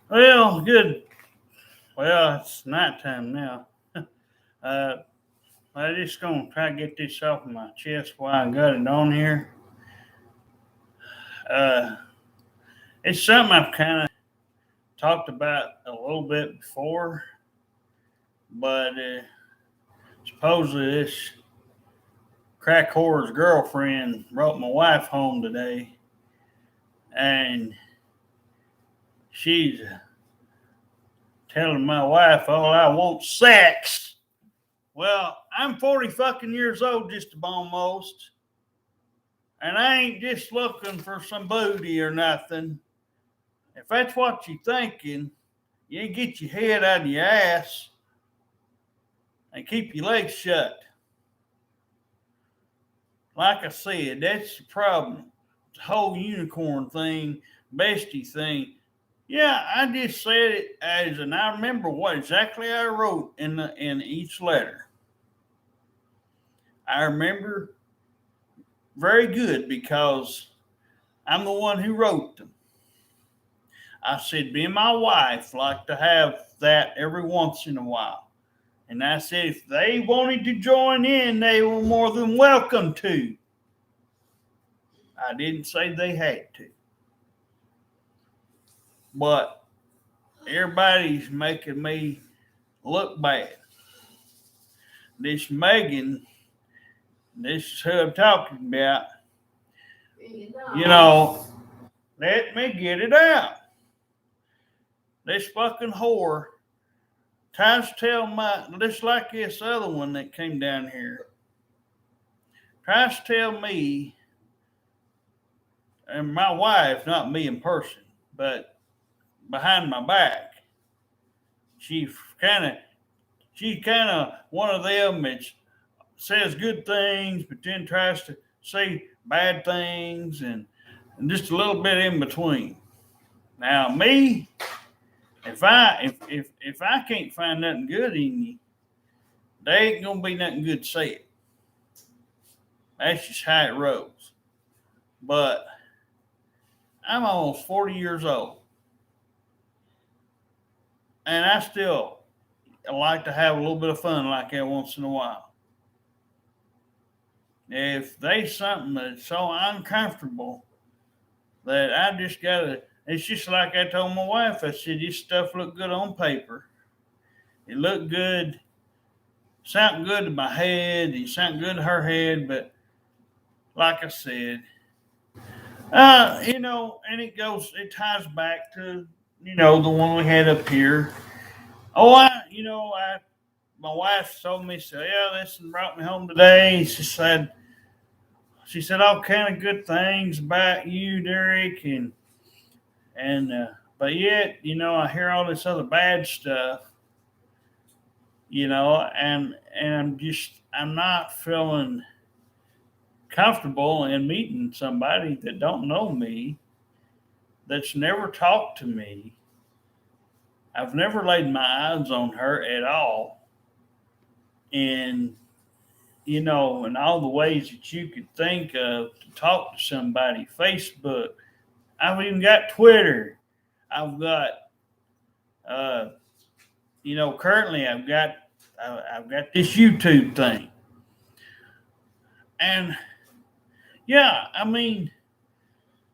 Well, good. Well, it's nighttime now. uh, I'm just gonna try to get this off my chest while I got it on here. Uh, it's something I've kind of talked about a little bit before, but supposedly this crack whore's girlfriend brought my wife home today, and she's telling my wife, "Oh, I want sex." Well, I'm 40 fucking years old, just about almost, and I ain't just looking for some booty or nothing. If that's what you're thinking, you get your head out of your ass and keep your legs shut. Like I said, that's the problem. The whole unicorn thing, bestie thing. Yeah, I just said it as, and I remember what exactly I wrote in each letter. I remember very good because I'm the one who wrote them. I said, me and my wife like to have that every once in a while. And I said, if they wanted to join in, they were more than welcome to. I didn't say they had to. But everybody's making me look bad. This Megan, this is who I'm talking about, you know, let me get it out. This fucking whore tries to tell my, just like this other one that came down here, tries to tell me and my wife, not me in person, but behind my back, she kind of, she's kind of one of them that says good things, but then tries to say bad things and just a little bit in between. Now, me, if I can't find nothing good in you, there ain't gonna be nothing good said. That's just how it rolls. But I'm almost 40 years old, and I still like to have a little bit of fun like that once in a while. If there's something that's so uncomfortable that I just gotta, it's just like I told my wife. I said this stuff looked good on paper. It looked good, sounded good to my head. It sounded good to her head, but like I said, and it ties back to the one we had up here. Oh, my wife told me, said, yeah, this brought me home today. She said all kind of good things about you, Derek, and but yet, I hear all this other bad stuff, and I'm not feeling comfortable in meeting somebody that don't know me, that's never talked to me. I've never laid my eyes on her at all, and in all the ways that you could think of to talk to somebody. Facebook. I've even got Twitter. I've got, uh, currently I've got this YouTube thing, and yeah, I mean,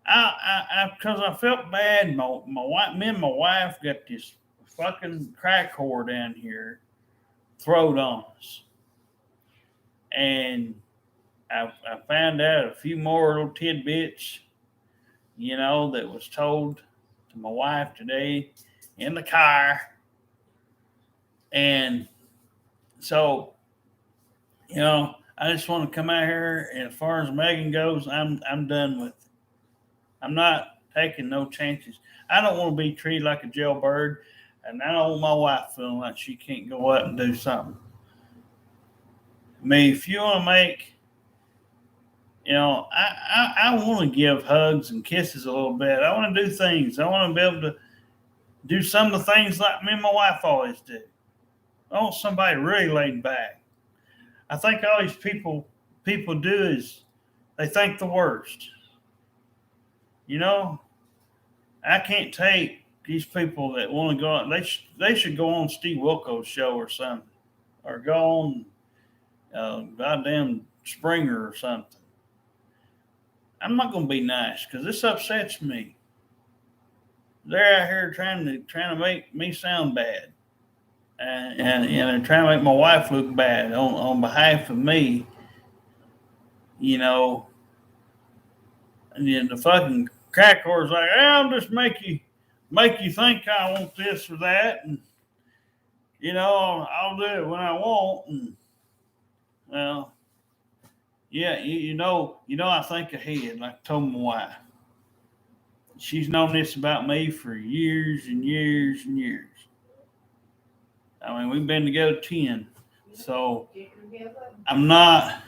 because I felt bad. My wife, me and my wife got this fucking crack whore down here throwed on us, and I found out a few more little tidbits, that was told to my wife today in the car, and so I just want to come out here, and as far as Megan goes, I'm done with it. I'm not taking no chances. I don't want to be treated like a jailbird, and I don't want my wife feeling like she can't go out and do something. I mean, if you want to make, I want to give hugs and kisses a little bit. I want to do things. I want to be able to do some of the things like me and my wife always do. I want somebody really laid back. I think all these people do is they think the worst. You know, I can't take these people that want to go on, they should go on Steve Wilkos' show or something, or go on goddamn Springer or something. I'm not going to be nice because this upsets me. They're out here trying to make me sound bad, and trying to make my wife look bad on behalf of me. You know, and then the fucking crack whore's like, I'll just make you think I want this or that, and I'll do it when I want, and well, yeah, I think ahead, like I told my wife. She's known this about me for years and years and years. I mean, we've been together 10, so I'm not,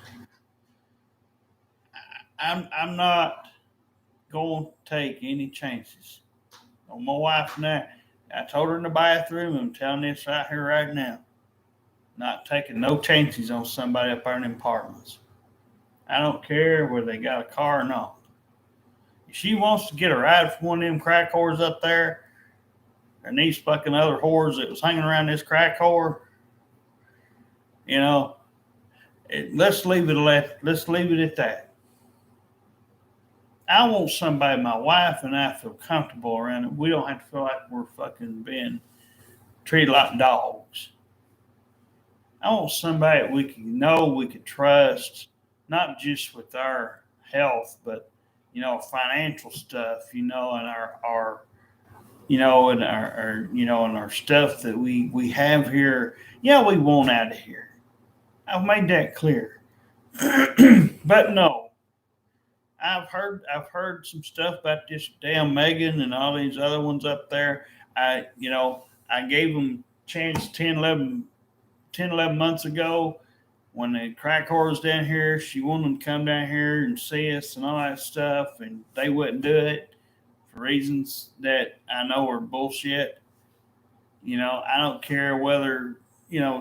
I'm not going to take any chances on my wife and I told her in the bathroom, I'm telling this right here, right now. Not taking no chances on somebody up there in them apartments. I don't care whether they got a car or not. If she wants to get a ride from one of them crack whores up there, and these fucking other whores that was hanging around this crack whore, let's leave it at that. I want somebody, my wife and I, feel comfortable around it. We don't have to feel like we're fucking being treated like dogs. I want somebody that we can trust, not just with our health, but financial stuff, and our and our stuff that we have here. Yeah, we want out of here. I've made that clear. But no, I've heard some stuff about this damn Megan and all these other ones up there. I gave them a chance 10, 11 months ago when the crack whore was down here. She wanted them to come down here and see us and all that stuff, and they wouldn't do it for reasons that I know are bullshit. I don't care whether,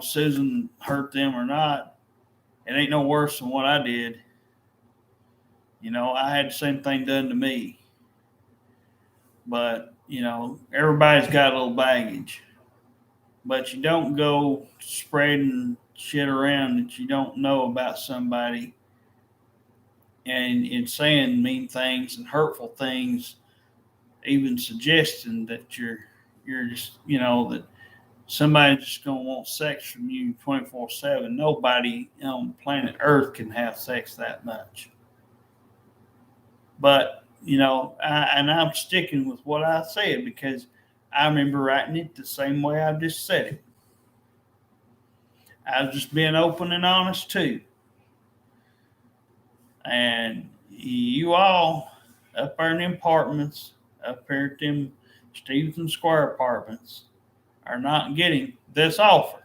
Susan hurt them or not. It ain't no worse than what I did. I had the same thing done to me. But, everybody's got a little baggage. But you don't go spreading shit around that you don't know about somebody and saying mean things and hurtful things, even suggesting that you're just, that somebody's just going to want sex from you 24/7. Nobody on planet Earth can have sex that much. But, I'm sticking with what I said because I remember writing it the same way I just said it. I was just being open and honest too. And you all up there in them apartments, up here at them Stevenson Square apartments, are not getting this offer.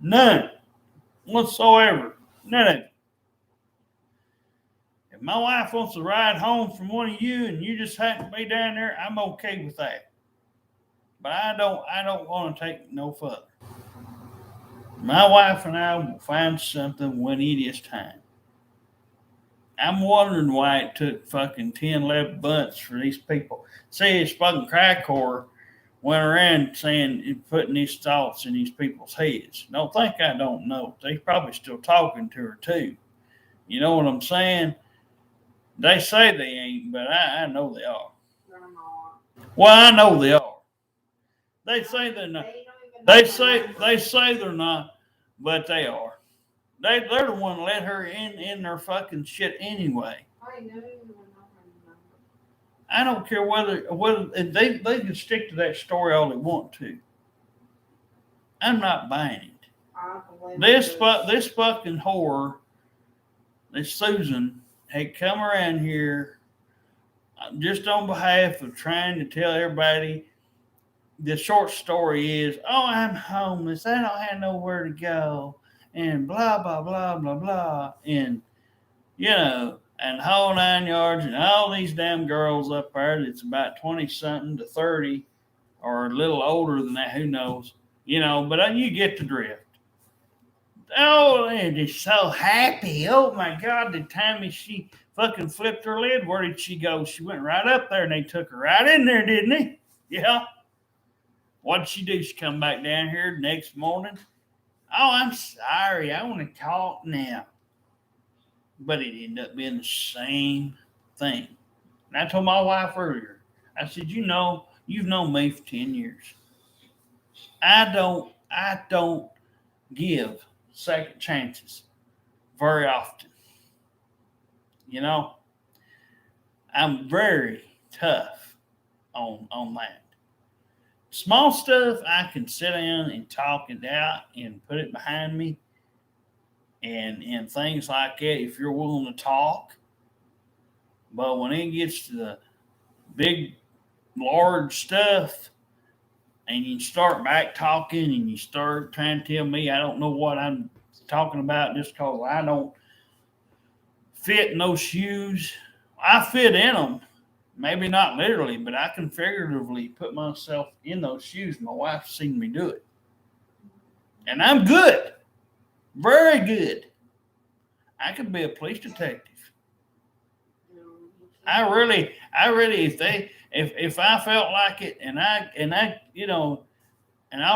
None whatsoever. None of it. If my wife wants to ride home from one of you and you just happen to be down there, I'm okay with that. But I don't want to take no further. My wife and I will find something when it is time. I'm wondering why it took fucking 10, 11 months for these people. See, this fucking crack whore went around saying, putting these thoughts in these people's heads. Don't think I don't know. They probably still talking to her too. You know what I'm saying? They say they ain't, but I know they are. Well, I know they are. They say they're not. They say they're not, but they are. They're the one that let her in their fucking shit anyway. I don't care whether they can stick to that story all they want to. I'm not buying it. This fucking whore, this Susan, had come around here just on behalf of trying to tell everybody. The short story is, I'm homeless. I don't have nowhere to go. And blah, blah, blah, blah, blah. And, and the whole 9 yards. And all these damn girls up there that's about 20-something to 30 or a little older than that. Who knows? But you get the drift. Oh, they're just so happy. Oh, my God. The time she fucking flipped her lid, where did she go? She went right up there and they took her right in there, didn't they? Yeah. What did she do? She come back down here the next morning. Oh, I'm sorry. I want to talk now. But it ended up being the same thing. And I told my wife earlier, I said, you've known me for 10 years. I don't give second chances very often. You know, I'm very tough on that. Small stuff I can sit down and talk it out and put it behind me and things like that if you're willing to talk. But when it gets to the big large stuff and you start back talking and you start trying to tell me I don't know what I'm talking about just because I don't fit in those shoes. I fit in them, maybe not literally, but I can figuratively put myself in those shoes. My wife's seen me do it. And I'm good, very good. I could be a police detective. I really, if I felt like it, and all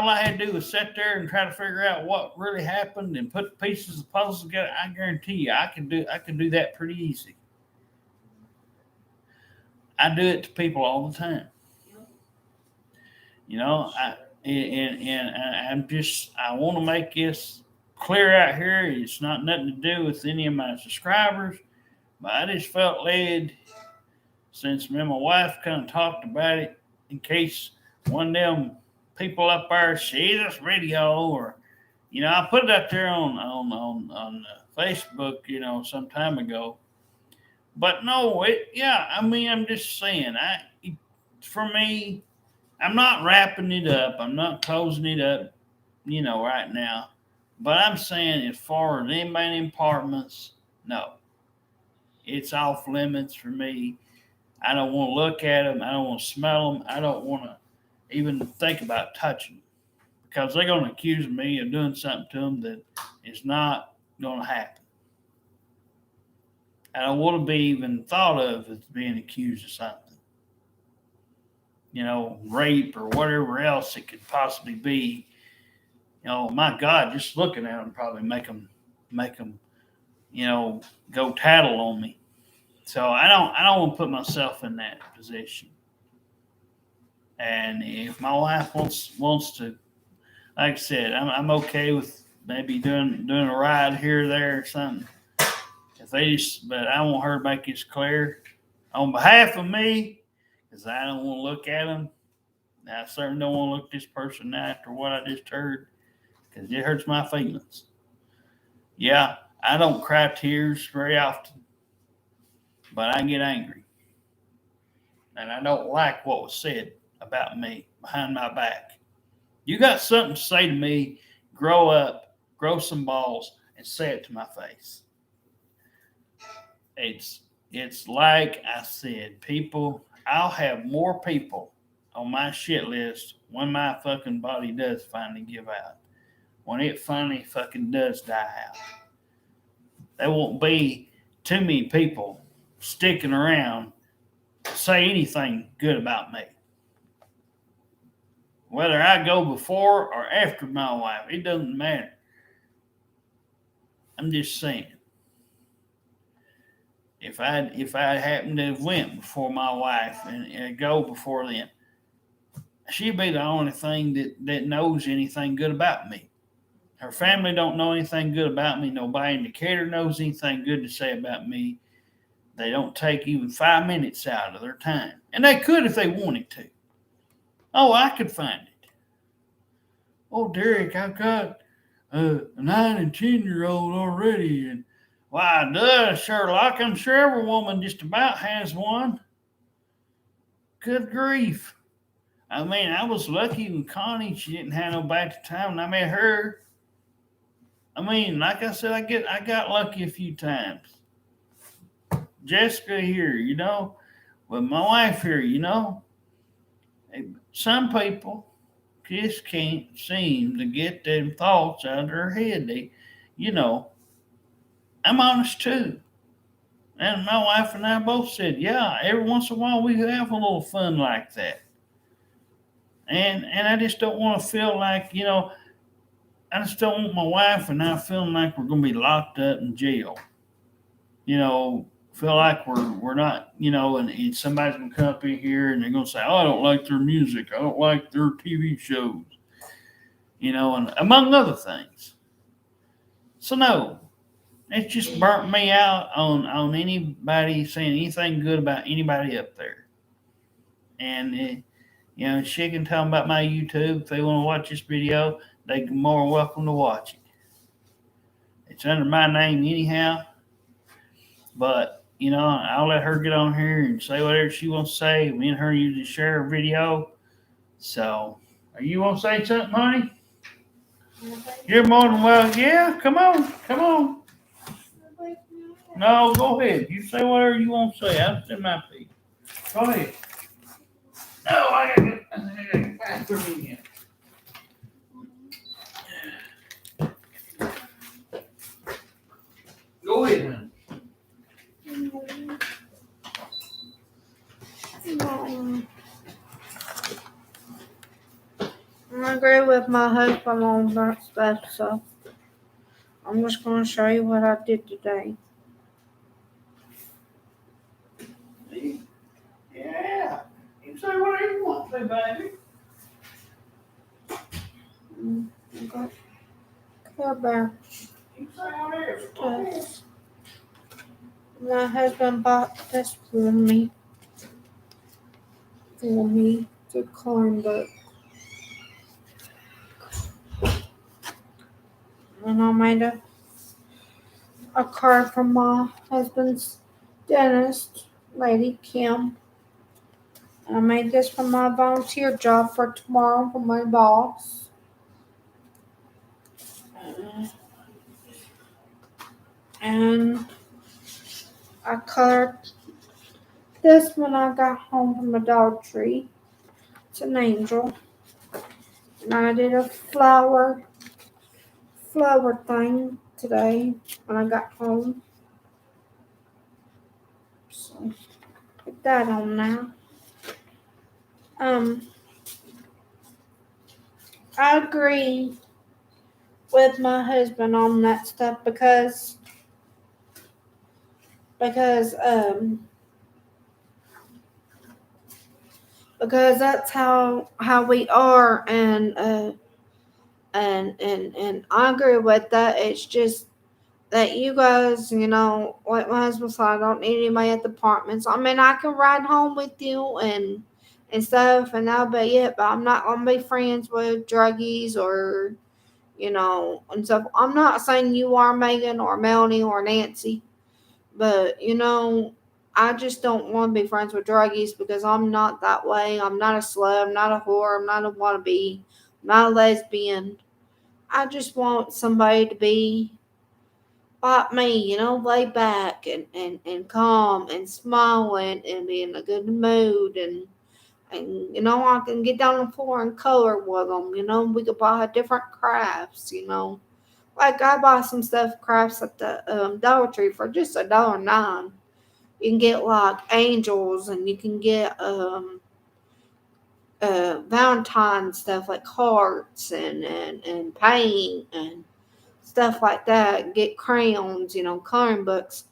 I had to do was sit there and try to figure out what really happened and put the pieces of the puzzle together, I guarantee you, I can do that pretty easy. I do it to people all the time. You know, I want to make this clear out here. It's not nothing to do with any of my subscribers, but I just felt led since me and my wife kind of talked about it in case one of them people up there see this video or I put it up there on Facebook some time ago. But no, I'm just saying for me, I'm not wrapping it up, I'm not closing it up right now, but I'm saying as far as anybody in apartments, no, it's off limits for me. I don't want to look at them. I don't want to smell them. I don't want to even think about touching them because they're going to accuse me of doing something to them that is not going to happen. I don't want to be even thought of as being accused of something. Rape or whatever else it could possibly be. My God, just looking at them probably make them, go tattle on me. So I don't want to put myself in that position. And if my wife wants to, like I said, I'm okay with maybe doing a ride here or there or something. But I want her to make this clear on behalf of me, because I don't want to look at them. I certainly don't want to look this person after what I just heard, because it hurts my feelings. Yeah, I don't cry tears very often, but I get angry. And I don't like what was said about me behind my back. You got something to say to me, grow up, grow some balls, and say it to my face. It's like I said, people, I'll have more people on my shit list when my fucking body does finally give out. When it finally fucking does die out. There won't be too many people sticking around to say anything good about me. Whether I go before or after my wife, it doesn't matter. I'm just saying. If I happen to have went before my wife and go before then, she'd be the only thing that knows anything good about me. Her family don't know anything good about me. Nobody in Decatur knows anything good to say about me. They don't take even 5 minutes out of their time. And they could if they wanted to. Oh, I could find it. Oh, Derek, I've got a 9 and 10-year-old already. And why, duh, Sherlock, I'm sure every woman just about has one. Good grief. I mean, I was lucky with Connie. She didn't have nobody at the time when I met her. I mean, like I said, I got lucky a few times. Jessica here, with my wife here, Some people just can't seem to get them thoughts out of their head. I'm honest too. And my wife and I both said, yeah, every once in a while we have a little fun like that. And I just don't want to feel like, I just don't want my wife and I feeling like we're going to be locked up in jail. Feel like we're not, and somebody's gonna come up in here and they're gonna say, "Oh, I don't like their music. I don't like their TV shows," and among other things. So no, it just burnt me out on anybody saying anything good about anybody up there. And she can tell them about my YouTube if they want to watch this video. They're more welcome to watch it. It's under my name anyhow. But I'll let her get on here and say whatever she wants to say. Me and her usually share a video. So, you want to say something, honey? You're more than well. Yeah, come on, come on. No, go ahead. You say whatever you want to say. I'm in my feet. Go ahead. No, I gotta get the bathroom again. Go ahead, honey. I agree with my husband on that stuff, so I'm just going to show you what I did today. Yeah, you say whatever you want to, baby. Okay. Care Bear. You say whatever. My husband bought this for me. To climb book. And I made a card from my husband's dentist, Lady Kim. And I made this for my volunteer job for tomorrow for my boss. And I colored this when I got home from the Dollar Tree. It's an angel. And I did a flower thing today when I got home. So put that on now. I agree with my husband on that stuff because that's how we are, and I agree with that. It's just that you guys, like my husband said, I don't need anybody at the apartments. I mean, I can ride home with you and stuff, and that'll be it. But I'm not gonna be friends with druggies or, and stuff. I'm not saying you are Megan or Melanie or Nancy, but I just don't want to be friends with druggies because I'm not that way. I'm not a slut. I'm not a whore. I'm not a wannabe. I'm not a lesbian. I just want somebody to be like me, lay back and calm and smiling and be in a good mood and I can get down on the floor and color with them. We could buy different crafts. Like I buy some stuff crafts at the Dollar Tree for just $1.09. You can get like angels and you can get Valentine stuff like hearts and paint and stuff like that. Get crayons, coloring books.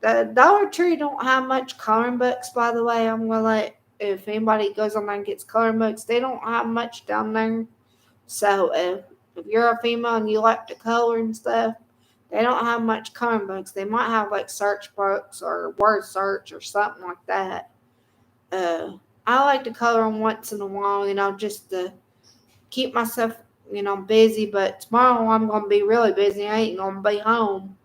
The Dollar Tree don't have much coloring books, by the way. I'm gonna let if anybody goes on there and gets coloring books, they don't have much down there. So if you're a female and you like to color and stuff, they don't have much coloring books. They might have like search books or word search or something like that. Uh, I like to color them once in a while, just to keep myself, busy. But tomorrow I'm gonna be really busy. I ain't gonna be home.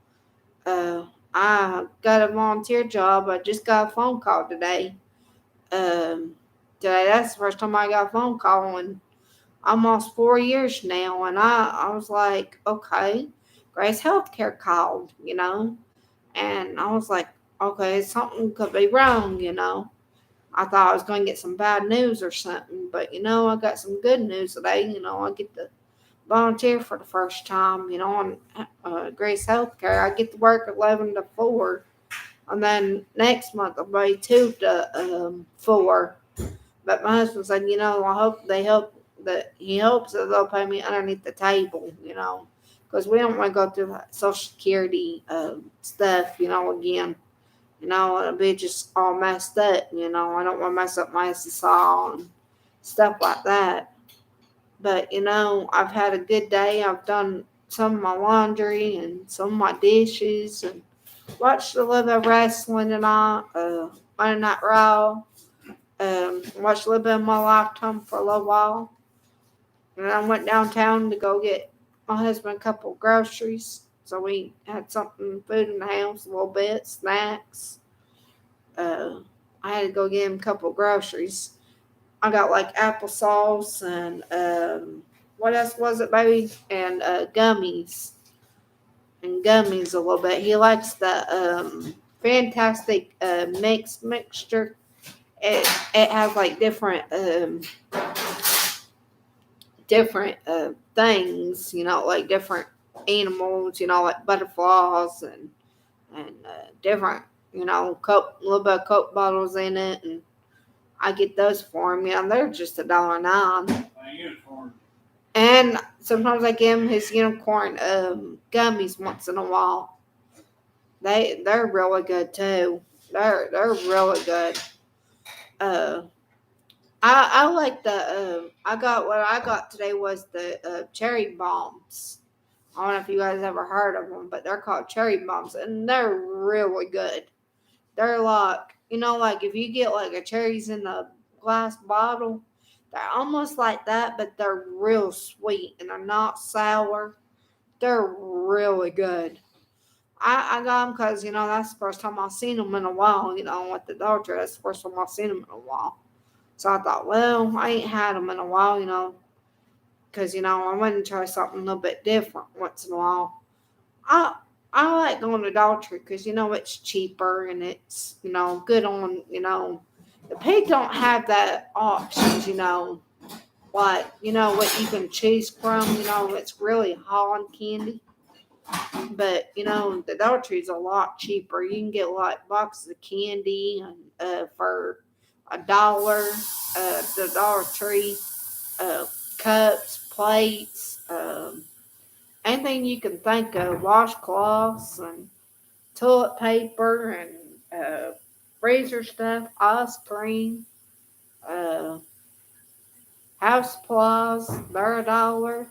I got a volunteer job. I just got a phone call today. Um, Today that's the first time I got a phone call in almost 4 years now, and I was like, okay, Grace Healthcare called, and I was like, okay, something could be wrong. I thought I was going to get some bad news or something, but I got some good news today. I get to volunteer for the first time, on Grace Healthcare. I get to work 11 to 4, and then next month I'll be 2 to 4. But my husband said, he hopes that they'll pay me underneath the table, because we don't want to go through that Social Security stuff, again. It'll be just all messed up, I don't want to mess up my SSI and stuff like that. But, I've had a good day. I've done some of my laundry and some of my dishes and watched a little bit of wrestling tonight, Monday Night Raw. Watched a little bit of my Lifetime for a little while. And I went downtown to go get my husband a couple of groceries. So we had something, food in the house, a little bit, snacks. Uh, I had to go get him a couple of groceries. I got like applesauce and what else was it, baby? And gummies. And gummies a little bit. He likes the fantastic mixture. It has like different things, like different animals, like butterflies and different, Coke, a little bit of Coke bottles in it, and I get those for him. They're just $1.09. And sometimes I give him his unicorn gummies once in a while. They're really good too. They're really good. Uh, I like the I got what I got today was the cherry bombs. I don't know if you guys ever heard of them, but they're called cherry bombs, and they're really good. They're like, like if you get like a cherries in a glass bottle, they're almost like that, but they're real sweet and they're not sour. They're really good. I got them because, that's the first time I've seen them in a while, with the doctor. That's the first time I've seen them in a while. So I thought, well, I ain't had them in a while, because, I wanted to try something a little bit different once in a while. I I like going to Dollar Tree because it's cheaper and it's good on the pig don't have that options like what you can choose from it's really Holland candy, but the Dollar Tree is a lot cheaper. You can get like boxes of candy and for $1, the Dollar Tree, uh, cups, plates, anything you can think of, washcloths and toilet paper and freezer stuff, ice cream, uh, house supplies. They're $1.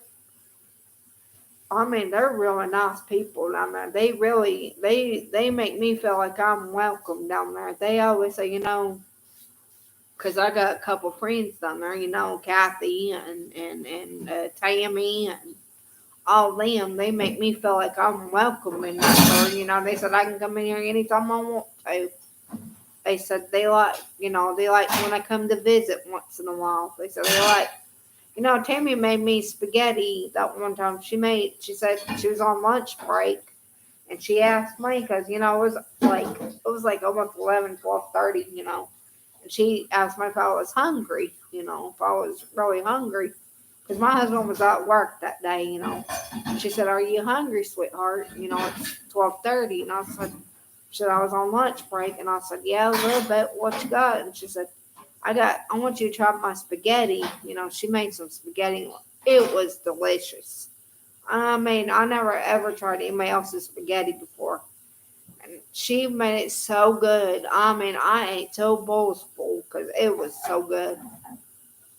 I mean, they're really nice people down there. They really, they make me feel like I'm welcome down there. They always say, because I got a couple friends down there, Kathy and Tammy and all them. They make me feel like I'm welcome in that store. They said I can come in here anytime I want to. They said they like when I come to visit once in a while. They said they like, Tammy made me spaghetti that one time. She said she was on lunch break and she asked me because, it was like almost 11, 12:30, and she asked me if I was hungry, if I was really hungry. Because my husband was at work that day, And she said, "Are you hungry, sweetheart? It's 12:30." And she said, "I was on lunch break." And I said, "Yeah, a little bit. What you got?" And she said, I want you to try my spaghetti." She made some spaghetti. It was delicious. I mean, I never ever tried anybody else's spaghetti before. And she made it so good. I mean, I ate two bowls full because it was so good.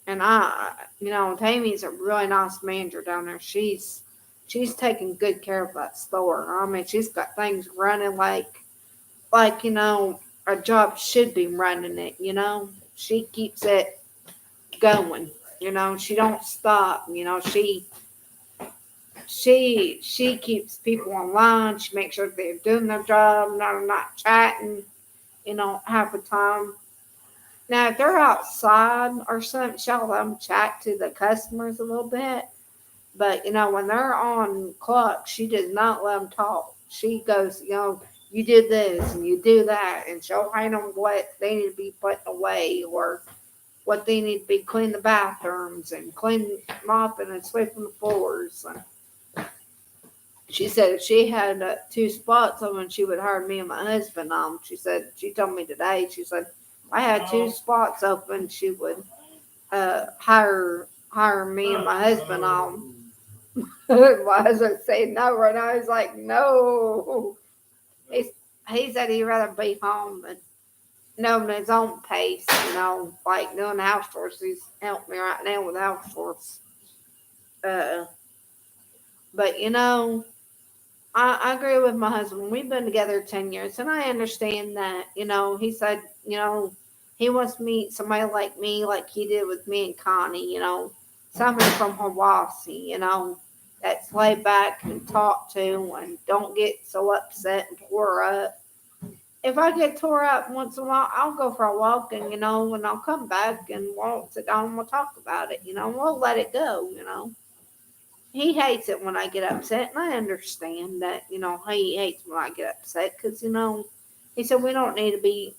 And Tammy's a really nice manager down there. She's taking good care of that store. I mean, she's got things running like a job should be running it. She keeps it going. She don't stop. She keeps people online. She makes sure they're doing their job, not chatting. Half the time. Now, if they're outside or something, she'll let them chat to the customers a little bit. But, when they're on clock, she does not let them talk. She goes, you do this and you do that. And she'll hand them what they need to be putting away or what they need to be clean the bathrooms and clean mopping and sweeping the floors. And she said if she had two spots on, she would hire me and my husband on. She told me today, she said, I had two spots open, she would hire me and my husband on. My husband said no right now. He's like, no. He's, he said he'd rather be home and knowing his own pace, like doing house chores. He's helping me right now with house chores. Uh, but I agree with my husband. We've been together 10 years, and I understand that. He said, he wants to meet somebody like me, like he did with me and Connie. Somebody from Hawaii. That's laid back and talk to, and don't get so upset and tore up. If I get tore up once in a while, I'll go for a walk, and I'll come back and we'll sit down and we'll talk about it. We'll let it go. He hates it when I get upset, and I understand that. He hates when I get upset because he said we don't need to be,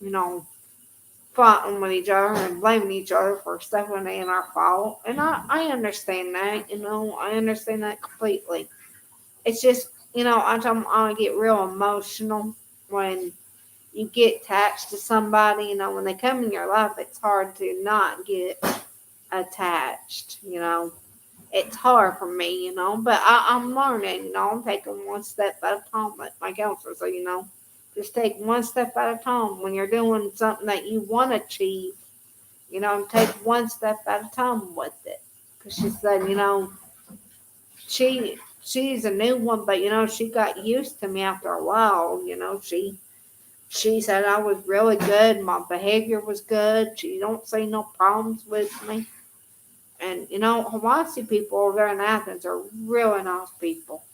you know, fighting with each other and blaming each other for stuff when it ain't our fault. And I understand that. I understand that completely. It's just I get real emotional when you get attached to somebody. When they come in your life, it's hard to not get attached. It's hard for me, but I'm learning, I'm taking one step at a time, like my counselor said, just take one step at a time. When you're doing something that you want to achieve, take one step at a time with it. Because she said, she's a new one, but she got used to me after a while. She said I was really good, my behavior was good. She don't see no problems with me. And Hawaii people over there in Athens are really nice people.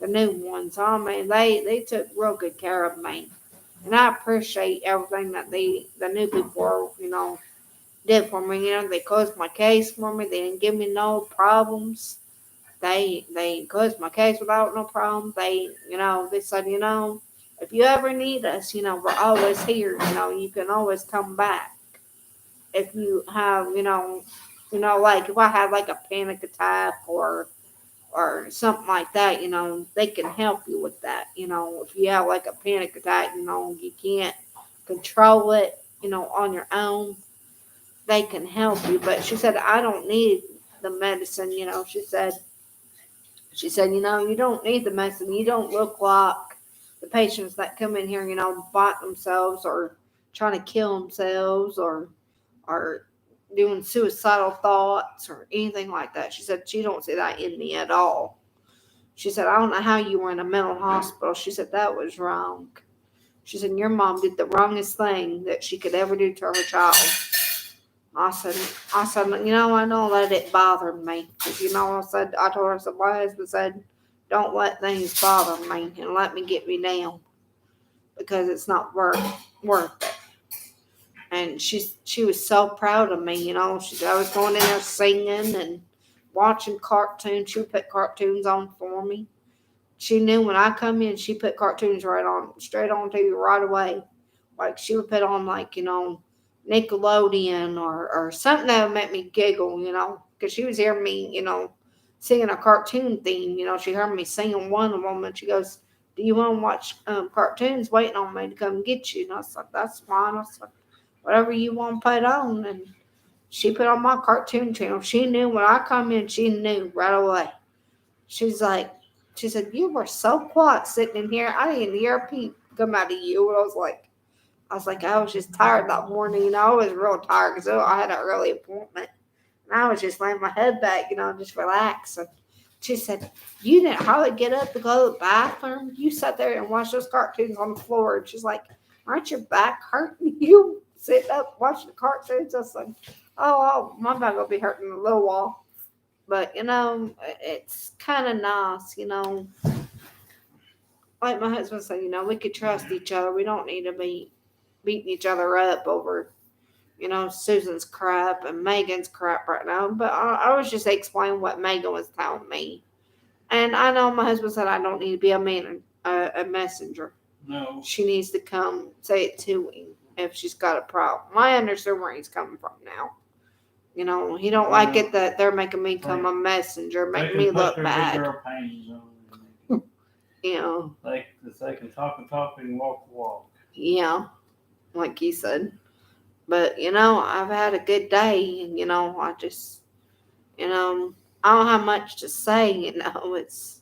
The new ones, I mean, they took real good care of me, and I appreciate everything that the new people, did for me. They closed my case for me. They didn't give me no problems. They closed my case without no problems. They said, if you ever need us, we're always here. You can always come back if you have, like if I had like a panic attack or something like that, they can help you with that. If you have like a panic attack, you can't control it, on your own, they can help you. But she said I don't need the medicine. She said, you don't need the medicine. You don't look like the patients that come in here, bite themselves or trying to kill themselves or doing suicidal thoughts or anything like that. She said she don't see that in me at all. She said, I don't know how you were in a mental hospital. She said that was wrong. She said your mom did the wrongest thing that she could ever do to her child. I said, I don't let it bother me. Because, I told her, my husband said, don't let things bother me and let me get me down because it's not worth it. And she was so proud of me, She said I was going in there singing and watching cartoons. She would put cartoons on for me. She knew when I come in, she put cartoons straight on TV right away. Like she would put on Nickelodeon or something that would make me giggle, because she was hearing me, singing a cartoon theme. She heard me singing one of them, and she goes, "Do you want to watch cartoons? Waiting on me to come get you." And I said, "That's fine." I said, "Whatever you want to put on." And she put on my cartoon channel. She knew when I come in, she knew right away. She's like, she said, "You were so quiet sitting in here. I didn't hear a peep come out of you." And I was just tired that morning. I was real tired because I had an early appointment. And I was just laying my head back, just relaxing. She said, "You didn't hardly get up to go to the bathroom. You sat there and watched those cartoons on the floor." And she's like, "Aren't your back hurting? You sitting up watching the cartoons?" I said, "Oh, my back will be hurting in a little while." But, it's kind of nice, Like my husband said, we could trust each other. We don't need to be beating each other up over, Susan's crap and Megan's crap right now. But I was just explaining what Megan was telling me. And I know my husband said I don't need to be a messenger. No. She needs to come say it to him if she's got a problem. I understand where he's coming from now. He don't like it that they're making me come a messenger, making me look bad. Like they can talk and talk and walk the walk. Yeah, like he said. But I've had a good day, and I just, I don't have much to say. It's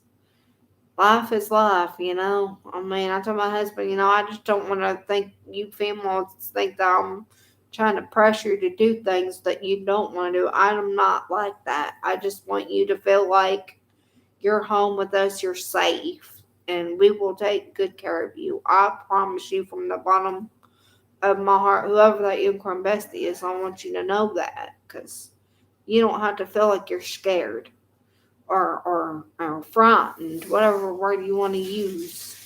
life is life. I mean, I told my husband, I just don't want to think you females think that I'm trying to pressure you to do things that you don't want to do. I'm not like that. I just want you to feel like you're home with us, you're safe, and we will take good care of you. I promise you from the bottom of my heart, whoever that unicorn bestie is, I want you to know that, because you don't have to feel like you're scared or frightened, whatever word you want to use.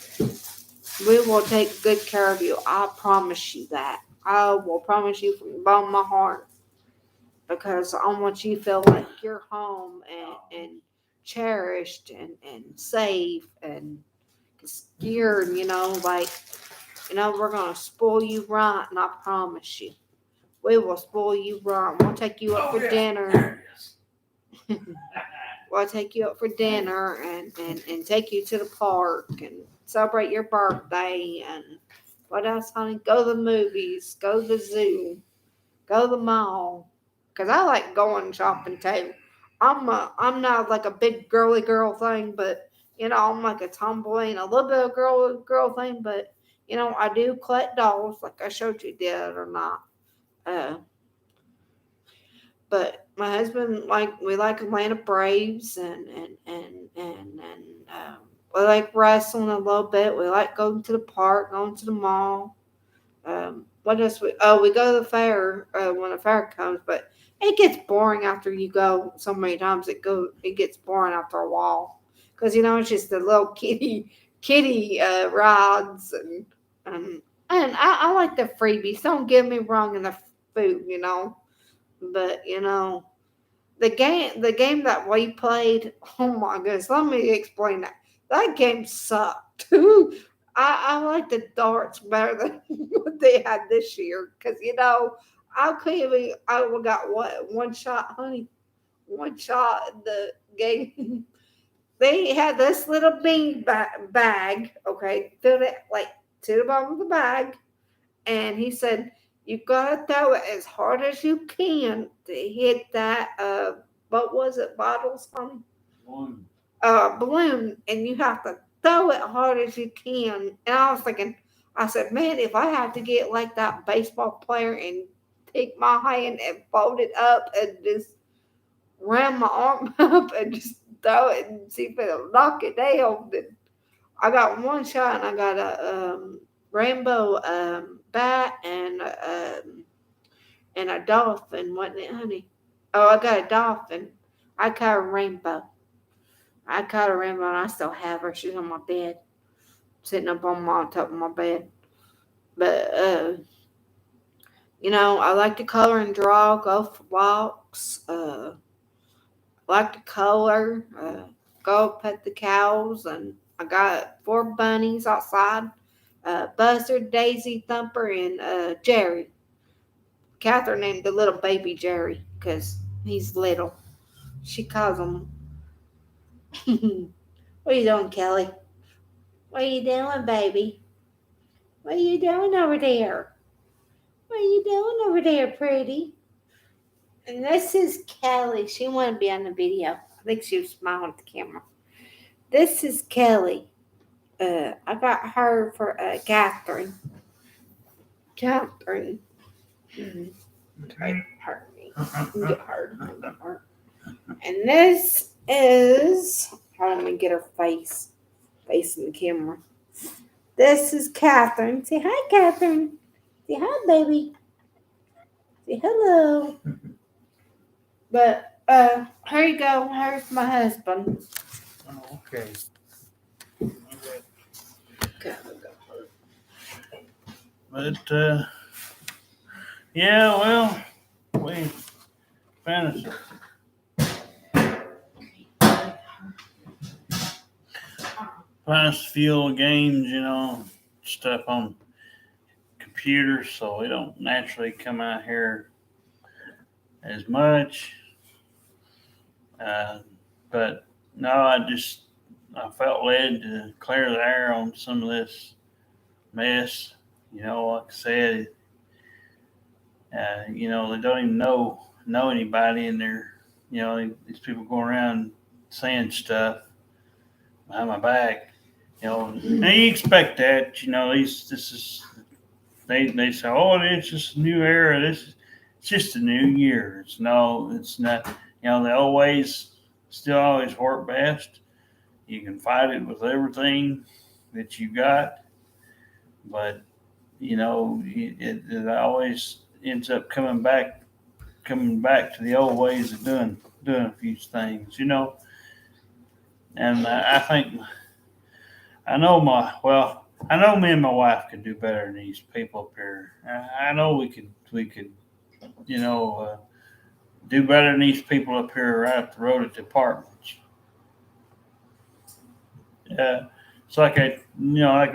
We will take good care of you. I promise you that. I will promise you from the bottom of my heart, because I want you to feel like you're home and cherished and safe and scared, like, we're going to spoil you right, and I promise you. We will spoil you right. We'll take you up for dinner. We'll take you up for dinner and take you to the park and celebrate your birthday. And what else, honey? Go to the movies, go to the zoo, go to the mall. Because I like going shopping too. I'm not like a big girly girl thing, but I'm like a tomboy and a little bit of girl thing, but I do collect dolls like I showed you did or not. Uh, but my husband, like, we like Atlanta Braves and we like wrestling a little bit. We like going to the park, going to the mall. What else? We go to the fair when the fair comes, but it gets boring after you go so many times. It gets boring after a while, because it's just the little kitty rides and I like the freebies. Don't get me wrong, in the food, but the game that we played, oh my goodness, let me explain that. That game sucked. I like the darts better than what they had this year, because I couldn't even. I got what, one shot, honey, one shot in the game. They had this little bean bag, okay, filled it like to the bottom of the bag, and he said, "You gotta throw it as hard as you can to hit that what was it, bottles, honey? Balloon, and you have to throw it hard as you can." And I was thinking, I said, "Man, if I have to get like that baseball player and take my hand and fold it up and just ram my arm up and just throw it and see if it'll knock it down." Then I got one shot, and I got a rainbow bat and a dolphin, wasn't it, honey? Oh, I got a dolphin. I caught a rainbow. And I still have her. She's on my bed, sitting up on top of my bed. But I like to color and draw, go for walks. Like to color, go pet the cows, and I got 4 bunnies outside. Buzzard, Daisy, Thumper, and Jerry. Catherine named the little baby Jerry because he's little. She calls him. What are you doing, Kelly? What are you doing, baby? What are you doing over there? What are you doing over there, pretty? And this is Kelly. She wanted to be on the video. I think she was smiling at the camera. This is Kelly. I got her for Catherine. Catherine. Try to hurt me. Get hurt. And this is. Let me get her face facing the camera. This is Catherine. Say hi, Catherine. Say hi, baby. Say hello. But here you go. Here's my husband. Oh, okay. But yeah, well, we finished field games, stuff on computers, so we don't naturally come out here as much. But no, I felt led to clear the air on some of this mess, like I said. They don't even know anybody, and these people going around saying stuff behind my back. And you expect that. This is they say, oh, it's just a new era. It's just a new year. It's not. They still always work best. You can fight it with everything that you got, but it always ends up coming back to the old ways of doing a few things. And I think I know me and my wife could do better than these people up here. I know we could do better than these people up here right up the road at the apartments. It's like I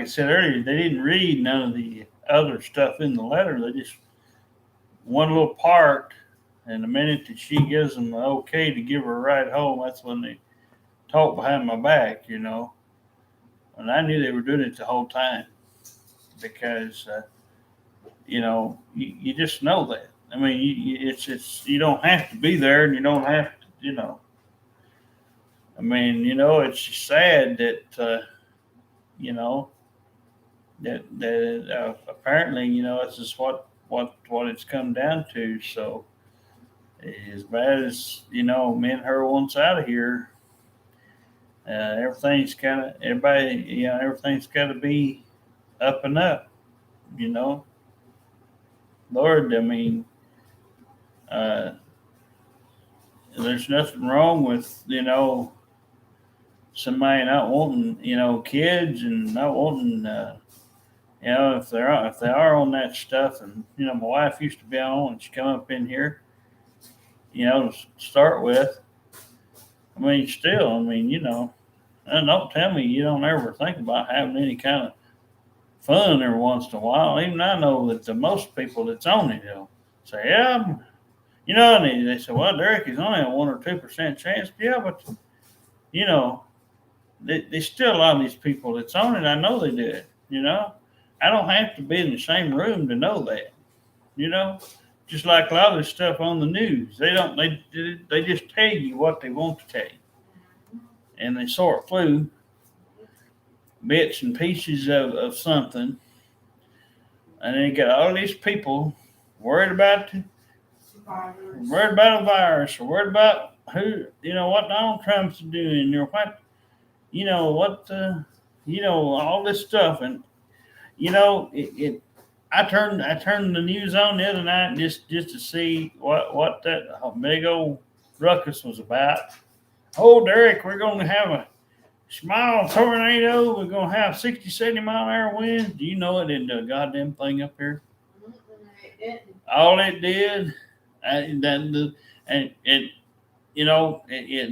said earlier, they didn't read none of the other stuff in the letter. They just one little part, and the minute that she gives them the okay to give her a ride home, that's when they talk behind my back. And I knew they were doing it the whole time because you just know that. I mean, it's you don't have to be there, and you don't have to. I mean, it's sad that you know that apparently this is what it's come down to. So as bad as me and her wants out of here, everything's got to be up and up. You know, Lord, I mean, uh, there's nothing wrong with somebody not wanting kids and not wanting if they are on that stuff. And my wife used to be on, and she come up in here to start with. I mean, still, and don't tell me you don't ever think about having any kind of fun every once in a while. Even I know that the most people that's on it, say, yeah, and they say, well, Derek is only a 1 or 2% chance. Yeah, but you know, there's still a lot of these people that's on it. I know they do it. I don't have to be in the same room to know that. You know, just like a lot of this stuff on the news, they don't. They just tell you what they want to tell you, and they sort through bits and pieces of something, and then you got all these people worried about a virus, or worried about what Donald Trump's doing, or all this stuff. And I turned the news on the other night just to see what that big old ruckus was about. Oh, Derek, we're going to have a small tornado. We're going to have 60, 70-mile-an-hour winds. Do you know it didn't do a goddamn thing up here? All it did, and it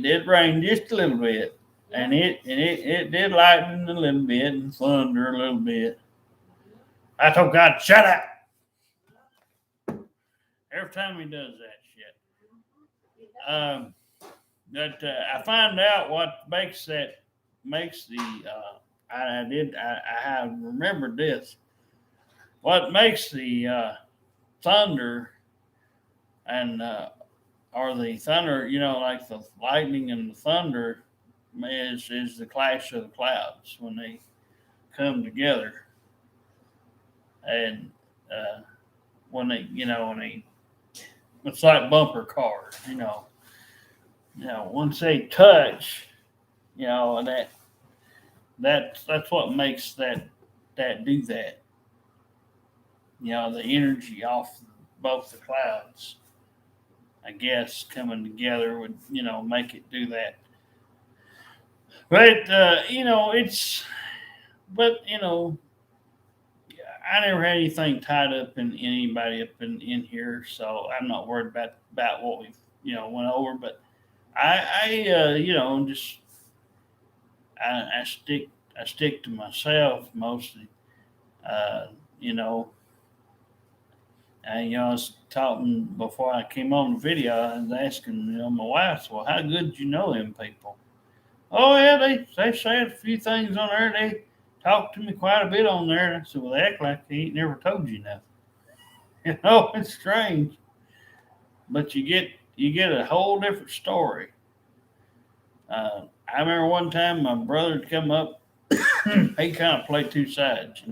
did rain just a little bit, and it did lightning a little bit and thunder a little bit. I told God, shut up. Every time he does that shit. That I find out what makes the I have remembered this. What makes the thunder and or the thunder, like the lightning and the thunder, is the clash of the clouds when they come together, and when they it's like bumper cars, once they touch, and that's what makes that do that. The energy off both the clouds, I guess, coming together would make it do that. But it's but I never had anything tied up in anybody up in here, so I'm not worried about what we went over. But just I stick to myself mostly. Uh, you know, I was talking before I came on the video. I was asking my wife, well, how good do you know them people? Oh yeah, they said a few things on there. They talked to me quite a bit on there. And I said, well, they act like they ain't never told you nothing. It's strange, but you get a whole different story. I remember one time my brother would come up. He kind of played two sides.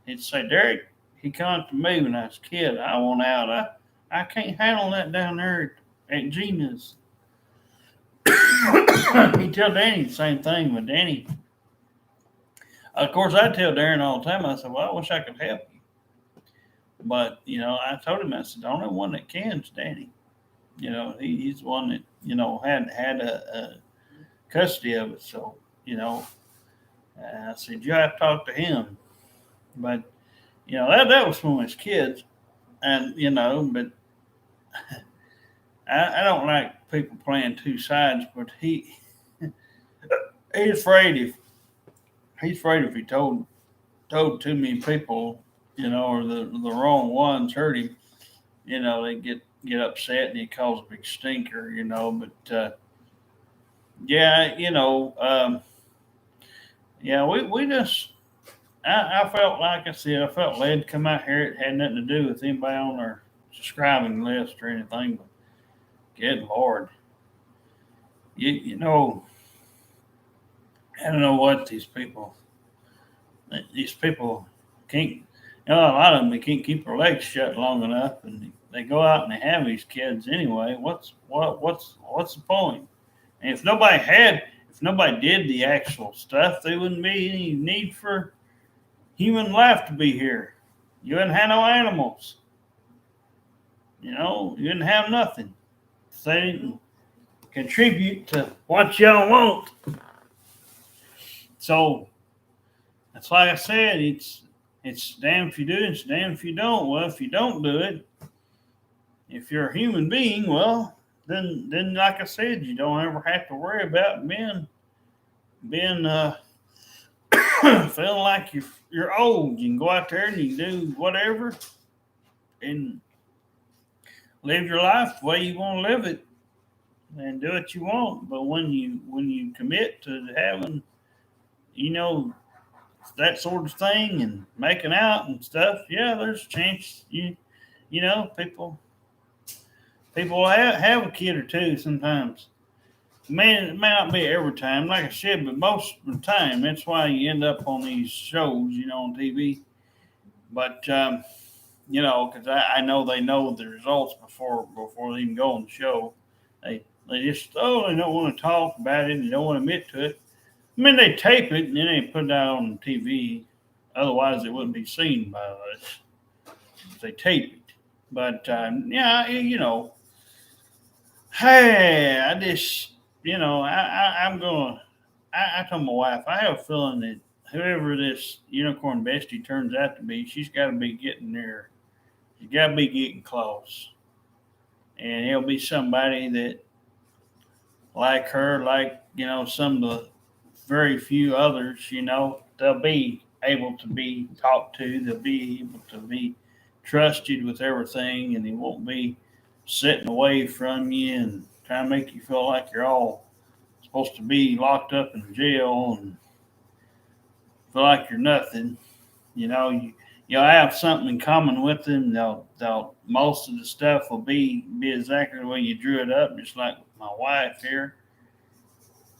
He'd say, Derek, he come up to me when I was a kid. I want out. I can't handle that down there at Gina's. He'd tell Danny the same thing. But Danny, of course, I tell Darren all the time. I said, well, I wish I could help you. But I told him, I said, the only one that can is Danny. He's the one that had a custody of it. So I said, you have to talk to him. But that was when we was kids, and but I don't like people playing two sides. But he's afraid if he told too many people, or the wrong ones hurt him, they get upset and he cause a big stinker, But yeah, yeah, we just I felt like I said, I felt led to come out here. It had nothing to do with anybody on our subscribing list or anything. But good Lord, you know, I don't know what these people can't. A lot of them they can't keep their legs shut long enough, and they go out and they have these kids anyway. What's the point? And if nobody did the actual stuff, there wouldn't be any need for human life to be here. You wouldn't have no animals. You wouldn't have nothing. So they didn't contribute to what y'all want. So that's like I said, it's damn if you do, it's damn if you don't. Well, if you don't do it, if you're a human being, well, then like I said, you don't ever have to worry about being feeling like you're old. You can go out there and you can do whatever and live your life the way you want to live it and do what you want. But when you commit to having, you know, that sort of thing and making out and stuff, yeah, there's a chance people will have a kid or two sometimes. Man, it may not be every time, like I said, but most of the time. That's why you end up on these shows, on TV. But because I know they know the results before they even go on the show. They just they don't want to talk about it. They don't want to admit to it. I mean, they tape it and then they put it out on TV. Otherwise, it wouldn't be seen by us. They tape it. But yeah, hey, I just I'm gonna. I told my wife I have a feeling that whoever this unicorn bestie turns out to be, she's got to be getting there. She's got to be getting close, and it'll be somebody that like her, like some of the very few others. They'll be able to be talked to. They'll be able to be trusted with everything, and they won't be sitting away from you and trying to make you feel like you're all supposed to be locked up in jail and feel like you're nothing. You'll have something in common with them. They'll most of the stuff will be exactly the way you drew it up, just like my wife here.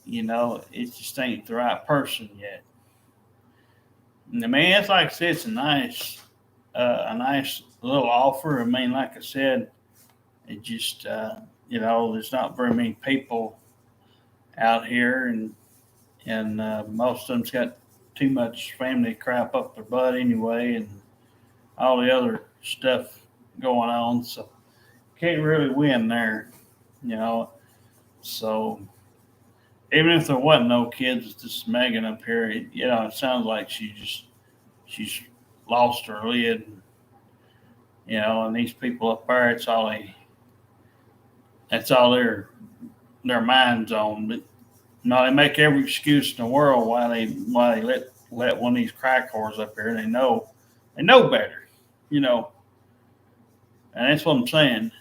It just ain't the right person yet. And I mean, it's like I said, it's a nice little offer. I mean, like I said, it just there's not very many people out here, and most of them's got too much family crap up their butt anyway, and all the other stuff going on. So can't really win there, you know. So even if there wasn't no kids, it's just Megan up here. It sounds like she's lost her lid, and these people up there, that's all their minds on. But no, they make every excuse in the world why they let one of these crack whores up here. They know better, and that's what I'm saying.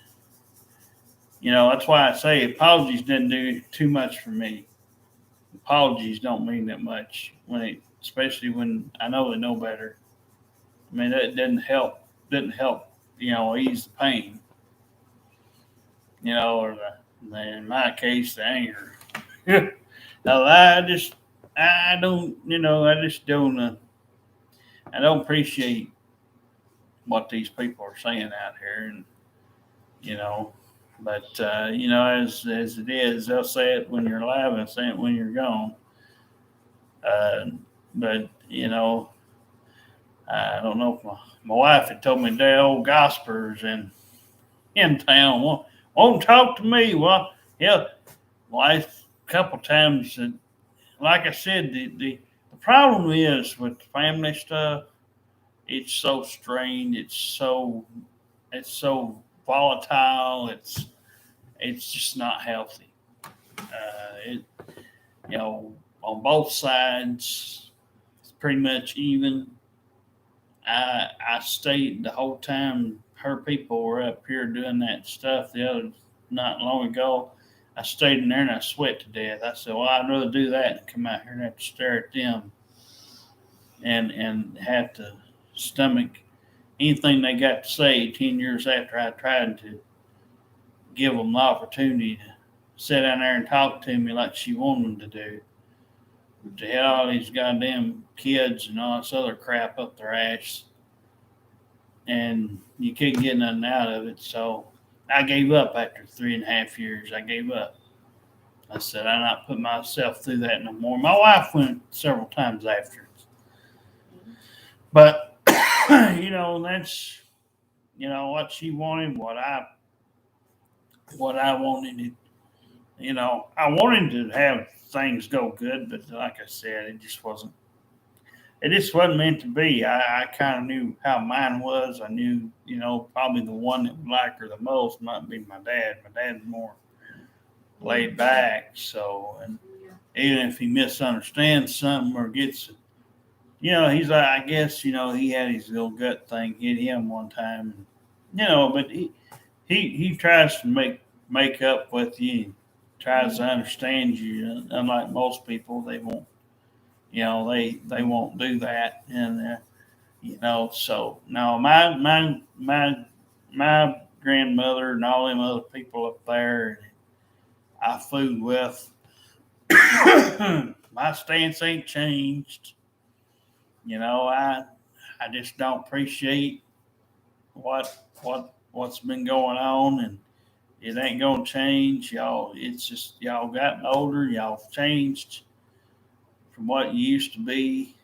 That's why I say apologies didn't do too much for me. Apologies don't mean that much especially when I know they know better. I mean, that didn't help. Didn't help ease the pain, or in my case, the anger. No, I don't, I just don't, I don't appreciate what these people are saying out here, and you know, but as it is, they'll say it when you're alive and say it when you're gone. Uh, but I don't know if my wife had told me the old gossipers in town won't talk to me. Well, yeah, wife a couple times. And like I said, the problem is with family stuff. It's so strained. It's so volatile. It's just not healthy. It on both sides, it's pretty much even. I stayed the whole time her people were up here doing that stuff the other not long ago. I stayed in there and I sweat to death. I said, well, I'd rather do that than come out here and have to stare at them and have to stomach anything they got to say 10 years after I tried to give them the opportunity to sit down there and talk to me like she wanted them to do. To have all these goddamn kids and all this other crap up their ass, and you couldn't get nothing out of it. So I gave up after 3.5 years. I gave up. I said, I'm not putting myself through that no more. My wife went several times after. But, that's, what she wanted, what I wanted. I wanted to have things go good, but like I said, it just wasn't meant to be. I kind of knew how mine was. I knew, probably the one that would like her the most might be my dad. My dad's more laid back. So, and even if he misunderstands something or gets, he's like, I guess, he had his little gut thing hit him one time, but he tries to make up with you, tries to understand you. Unlike most people, they won't, they won't do that, and so no, my grandmother and all them other people up there I food with, my stance ain't changed. I just don't appreciate what's been going on, and it ain't gonna change, y'all. It's just y'all gotten older, y'all changed from what you used to be.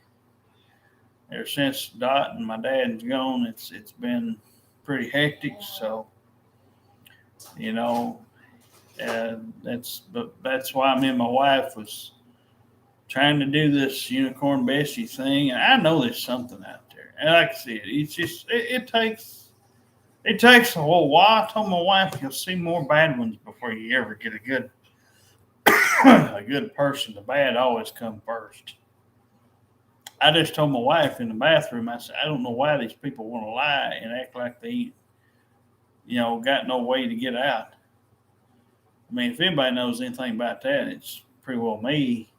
Ever since Dot and my dad's gone, it's been pretty hectic. So you know, that's why me and my wife was trying to do this unicorn Bessie thing. And I know there's something out there. And like I said, it's just it takes a whole while. I told my wife you'll see more bad ones before you ever get a good a good person. The bad always come first. I just told my wife in the bathroom, I said, I don't know why these people want to lie and act like they, got no way to get out. I mean, if anybody knows anything about that, it's pretty well me.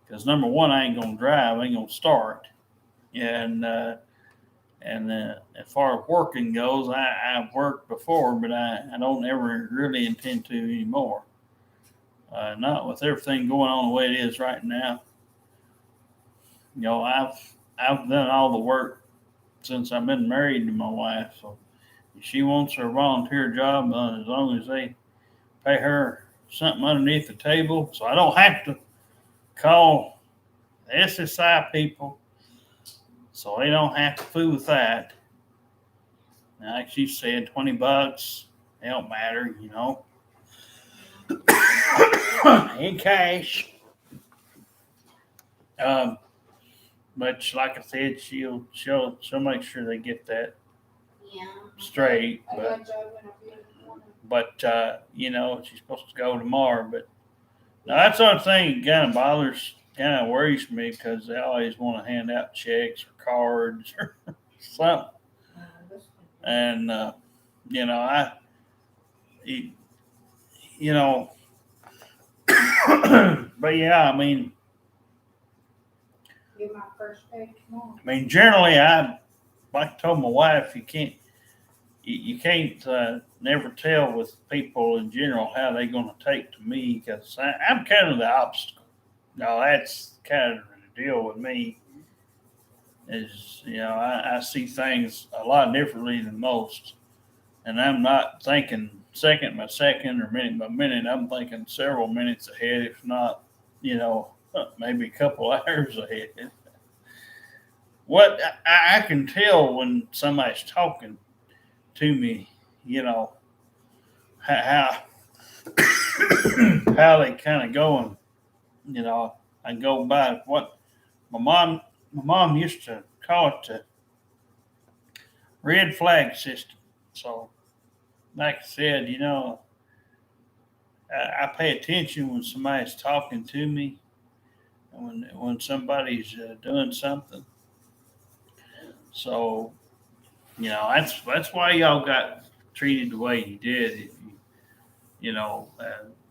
Because number one, I ain't gonna drive, I ain't gonna start, and as far as working goes, I've worked before, but I don't ever really intend to anymore. Not with everything going on the way it is right now. I've done all the work since I've been married to my wife. So if she wants her volunteer job, as long as they pay her something underneath the table, so I don't have to call the SSI people, so they don't have to fool with that. Now, like she said, $20, it don't matter. In cash. Um, but like I said, she'll make sure they get that Yeah. straight. I But got job interview in the morning. she's supposed to go tomorrow. But now that's the other thing that kind of worries me because they always want to hand out checks or cards or something. And I, you know, but yeah, Get my first pay tomorrow. generally, like I told my wife, you can't. you can't never tell with people in general how they're going to take to me because I'm kind of the obstacle. No, that's kind of the deal with me. Is I see things a lot differently than most, and I'm not thinking second by second or minute by minute. I'm thinking several minutes ahead, if not, maybe a couple hours ahead. What I can tell when somebody's talking to me, you know, how how they kind of going. I go by what my mom my mom used to call it the red flag system. So, like I said, I pay attention when somebody's talking to me, and when somebody's doing something. So, that's why y'all got treated the way you did. If you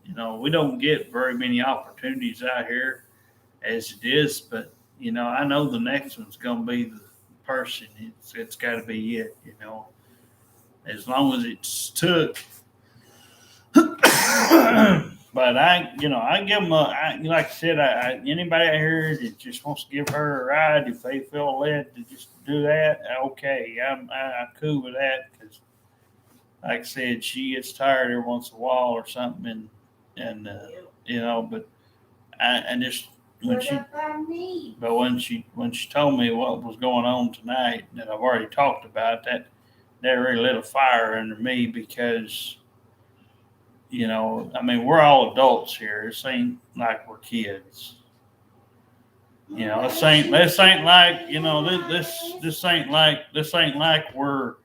you know, we don't get very many opportunities out here as it is, but I know the next one's gonna be the person. It's got to be it. As long as it's took. But I give them like I said, anybody out here that just wants to give her a ride, if they feel led to just do that, okay, I'm cool with that because, like I said, she gets tired every once in a while or something, and but I just when she told me what was going on tonight that I've already talked about, that really lit a fire under me because we're all adults here. This ain't like we're kids. This ain't like this ain't like we're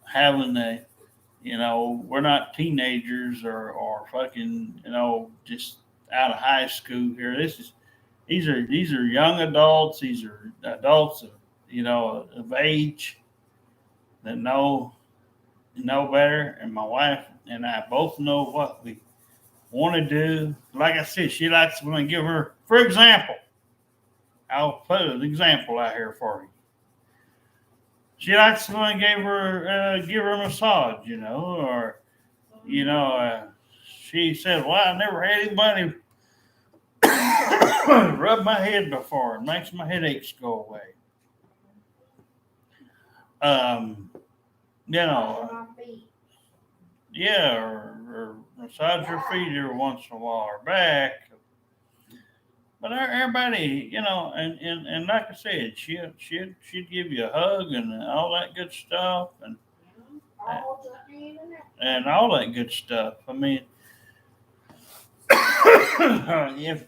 having we're not teenagers or fucking just out of high school here. These are young adults. These are adults of age that know better, and my wife and I both know what we want to do. Like I said, she likes when I give her, for example, I'll put an example out here for you. She likes when I give her a massage, or she said, "Well, I never had anybody rub my head before. It makes my headaches go away." Um, you know, yeah, or massage your feet every once in a while, or back. But everybody, and like I said, she'd give you a hug and all that good stuff, and all that good stuff. I mean, if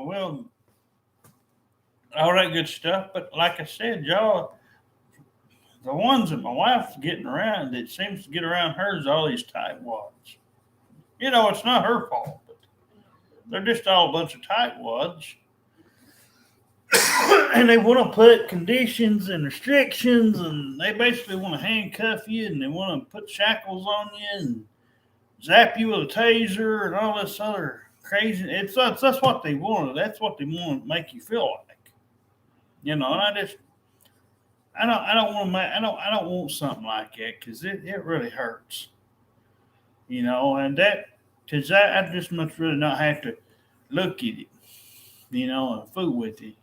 well, all that good stuff. But like I said, y'all, the ones that my wife's getting around, that seems to get around hers, all these tightwads. It's not her fault, but they're just all a bunch of tightwads. And they want to put conditions and restrictions, and they basically want to handcuff you, and they want to put shackles on you, and zap you with a taser, and all this other crazy. That's what they want. That's what they want to make you feel like. And I don't want something like that because it really hurts. And that because I just much really not have to look at it, and fool with it.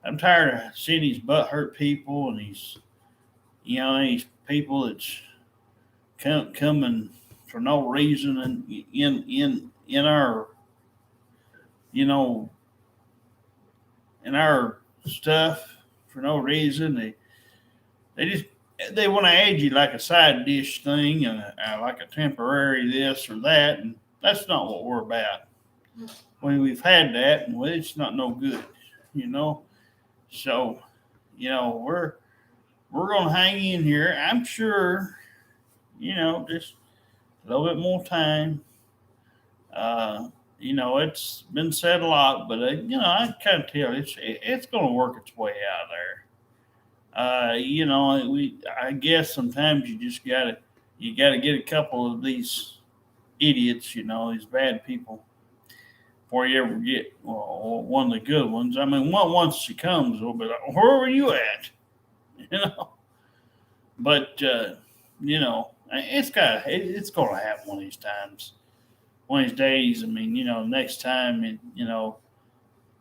I'm tired of seeing these butt hurt people and these people that's coming for no reason and in our you know in our stuff for no reason. They just they want to add you like a side dish thing and like a temporary this or that, and that's not what we're about. When we've had that, and it's not no good, you know. So, we're gonna hang in here. I'm sure, just a little bit more time. It's been said a lot, but I kind of tell it's gonna work its way out there. I guess sometimes you gotta get a couple of these idiots, these bad people, before you ever get one of the good ones. I mean, once she comes, we'll be like, "Where were you at?" You know. But it's gonna happen one of these times, one of these days. I mean, next time,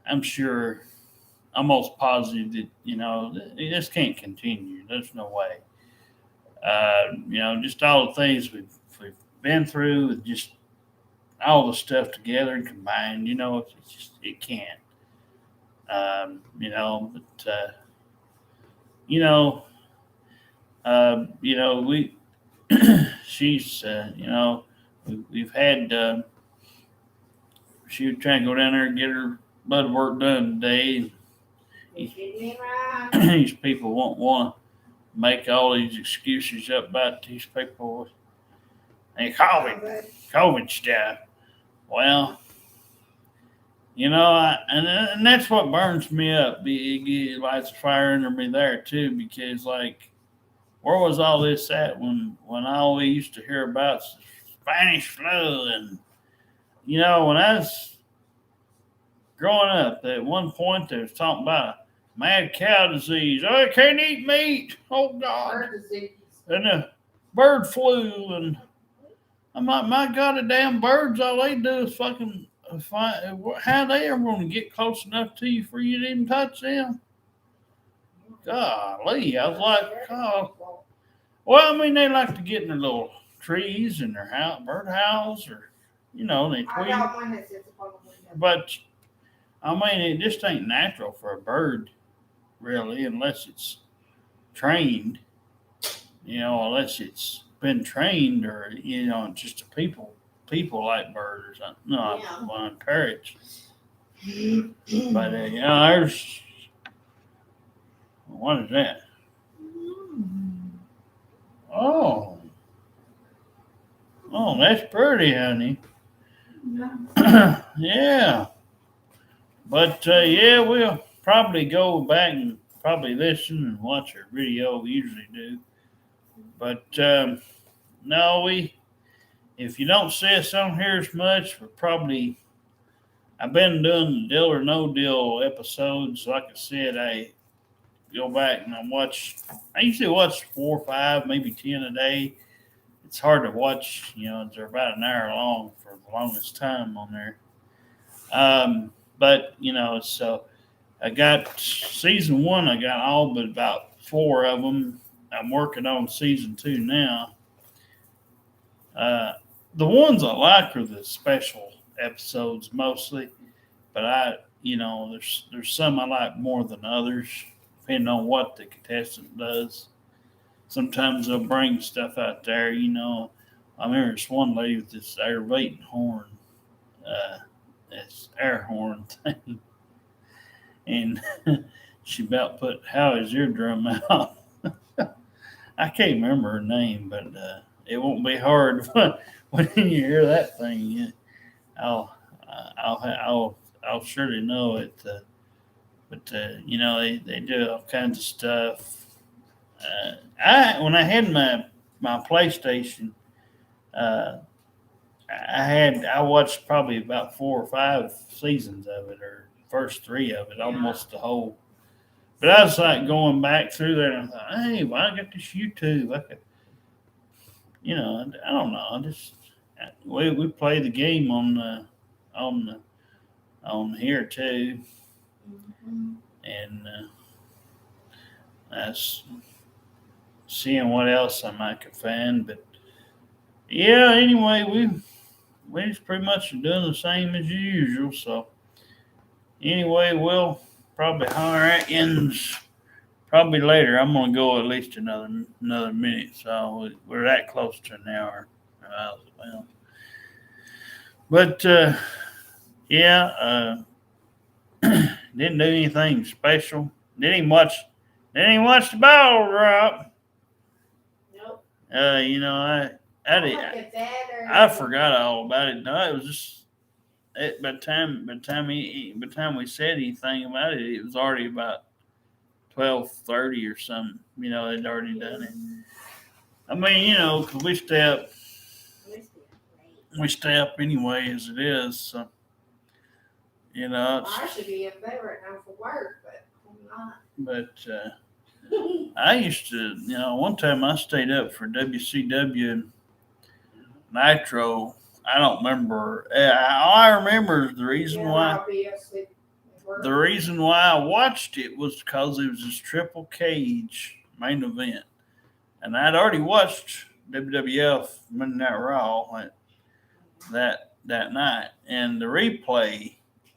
I'm sure, I'm almost positive that this can't continue. There's no way. Just all the things we've been through, with just all the stuff together and combined. It's just it can't. But you know, we she's we've had she was trying to go down there and get her blood work done today. These people won't want to make all these excuses up about these people and COVID stuff. Well, and that's what burns me up. It lights a fire under me there too, because like, where was all this at when all we used to hear about Spanish flu, and when I was growing up, at one point they was talking about mad cow disease. Oh, I can't eat meat. Oh God, bird disease and bird flu, and I'm like, my God, the damn birds, all they do is fucking find. How they ever going to get close enough to you for you to even touch them? Golly, I was like, oh. Well, I mean, they like to get in their little trees in their house, bird house, or they tweet. But I mean, it just ain't natural for a bird, really, unless it's trained. Unless it's been trained, or just a people like bird or something. No, I want to encourage. But there's, what is that? Oh, that's pretty, honey. Yeah, but yeah, we'll probably go back and probably listen and watch our video. We usually do, but no, if you don't see us on here as much, we're probably. I've been doing the deal or no deal episodes. Like I said, I go back and I usually watch 4 or 5, maybe 10 a day. It's hard to watch, they're about an hour long for the longest time on there. But so I got season 1. I got all but about 4 of them. I'm working on season 2 now. The ones I like are the special episodes mostly, but there's some I like more than others, depending on what the contestant does. Sometimes they'll bring stuff out there. I remember this one lady with this aggravating horn, this air horn thing, and she about put Howie's eardrum out. I can't remember her name, but it won't be hard when you hear that thing. I'll surely know it. But they do all kinds of stuff. When I had my PlayStation, I watched probably about 4 or 5 seasons of it, or first 3 of it, almost the whole. But I was like going back through there, and I thought, hey, well, I got this YouTube. I could, I don't know. We play the game on here too, and that's seeing what else I might could find. But yeah, anyway, we just pretty much doing the same as usual. So anyway, we'll probably holler at you probably later. I'm gonna go at least another minute, so we're that close to an hour. Well, but yeah, didn't do anything special. Didn't even watch the ball drop. Nope. I forgot all about it. No, it was just by the time we said anything about it, it was already about 12:30 or something. They'd already done it. I mean, 'cause we stay up anyway as it is. So I should be up there right now for work, but I'm not. But I used to, one time I stayed up for WCW and Nitro. I don't remember. All I remember is the reason why I watched it was because it was this triple cage main event, and I'd already watched WWF Monday Night Raw that night, and the replay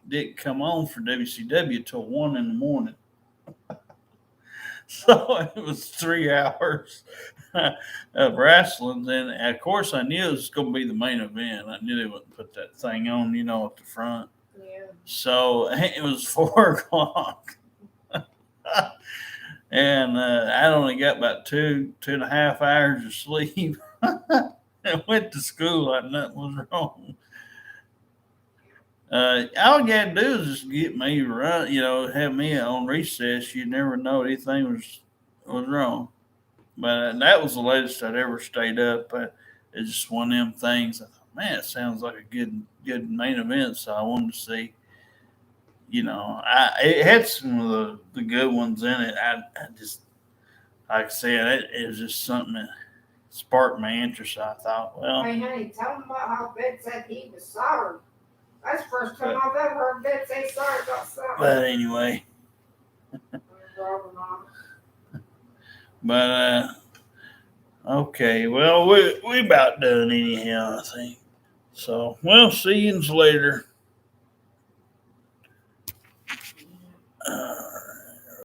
didn't come on for WCW till 1 in the morning. So it was 3 hours of wrestling. And of course, I knew it was going to be the main event. I knew they wouldn't put that thing on, at the front. Yeah. So it was 4 o'clock. And I only got about 2.5 hours of sleep. I went to school like nothing was wrong. All you got to do is just get me run, have me on recess. You never know anything was wrong. But that was the latest I'd ever stayed up. It's just one of them things. I thought, man, it sounds like a good main event. So I wanted to see. It had some of the good ones in it. I just, like I said, it was just something that sparked my interest. I thought, well, hey, honey, tell him about how Ben said he was sorry. That's the first time I've ever heard Ben say sorry about something. But anyway. But okay, well we about done anyhow, I think. So we'll see you later.